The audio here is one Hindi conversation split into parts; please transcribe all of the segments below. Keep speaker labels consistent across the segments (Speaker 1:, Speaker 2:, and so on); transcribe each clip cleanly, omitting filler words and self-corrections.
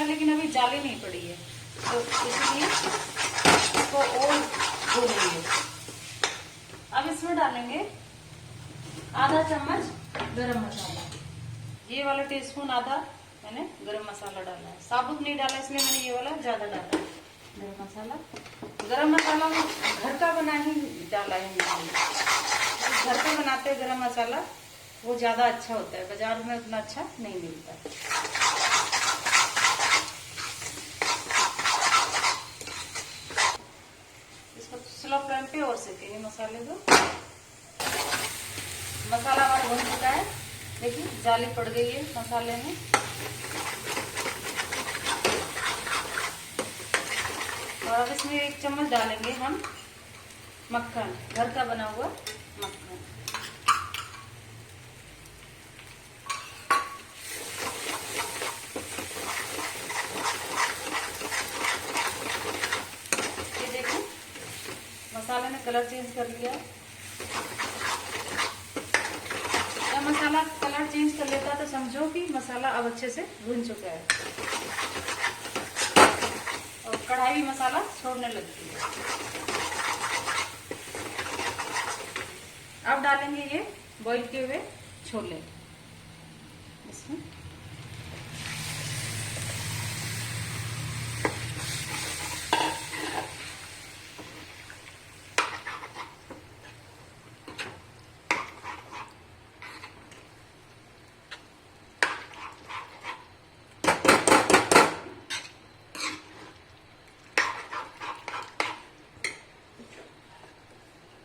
Speaker 1: लेकिन अभी जाली नहीं पड़ी है, तो इसलिए इसको और भूनेंगे। अब इसमें डालेंगे आधा चम्मच गरम मसाला। ये वाला टीस्पून आधा मैंने गरम मसाला डाला है, साबुत नहीं डाला, इसलिए मैंने ये वाला ज्यादा डाला है गरम मसाला। गरम मसाला में घर का बना ही डाला है मैंने। घर पे बनाते हैं गरम मसाला, वो ज्यादा अच्छा होता है, बाजार में उतना अच्छा नहीं मिलता। इसको स्लो फ्लेम पे और सेकेंगे मसाले को। मसाला हमारा भून चुका है, देखिए जाली पड़ गई है मसाले में। और अब इसमें 1 चम्मच डालेंगे हम मक्खन, घर का बना हुआ मक्खन। ये देखिए मसाले ने कलर चेंज कर लिया। जब मसाला कलर चेंज कर लेता है तो समझो कि मसाला अब अच्छे से भून चुका है और कढ़ाई भी मसाला छोड़ने लगती है। अब डालेंगे ये बॉईल किए हुए छोले इसमें।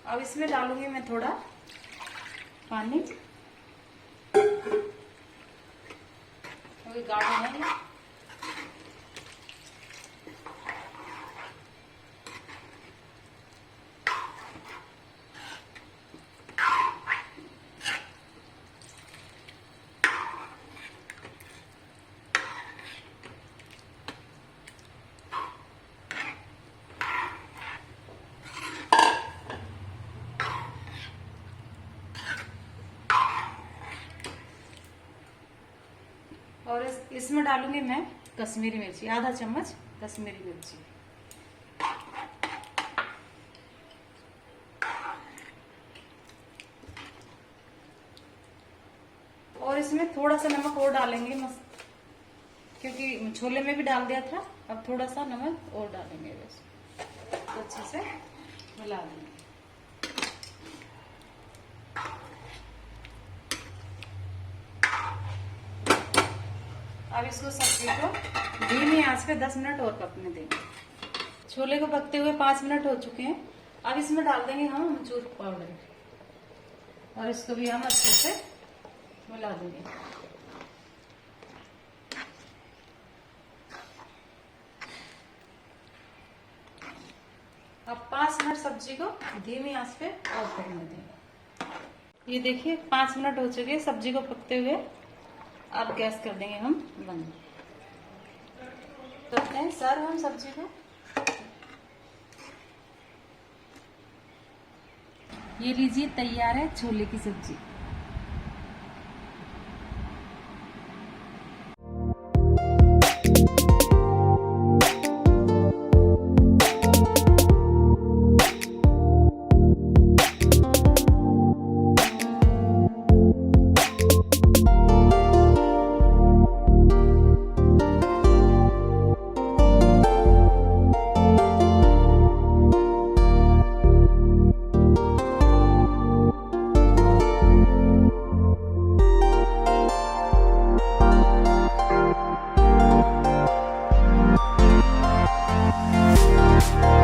Speaker 1: अब इसमें डालूंगी मैं थोड़ा पानी, क्योंकि गाढ़ा है ये। और इसमें डालूंगी मैं कश्मीरी मिर्ची, आधा चम्मच कश्मीरी मिर्ची। और इसमें थोड़ा सा नमक और डालेंगे, क्योंकि छोले में भी डाल दिया था। अब थोड़ा सा नमक और डालेंगे, बस तो अच्छे से मिला देंगे। अब इसको सब्जी को धीमी आंच पे 10 मिनट और पकने देंगे। छोले को पकते हुए 5 मिनट हो चुके हैं। अब इसमें डाल देंगे हम अमचूर पाउडर और इसको भी हम अच्छे से मिला देंगे। अब 5 मिनट सब्जी को धीमी आंच पे और पकने देंगे। ये देखिए 5 मिनट हो चुके हैं सब्जी को पकते हुए। अब गैस कर देंगे हम बंद। करते हैं सर्व हम सब्जी को। ये लीजिए तैयार है छोले की सब्जी।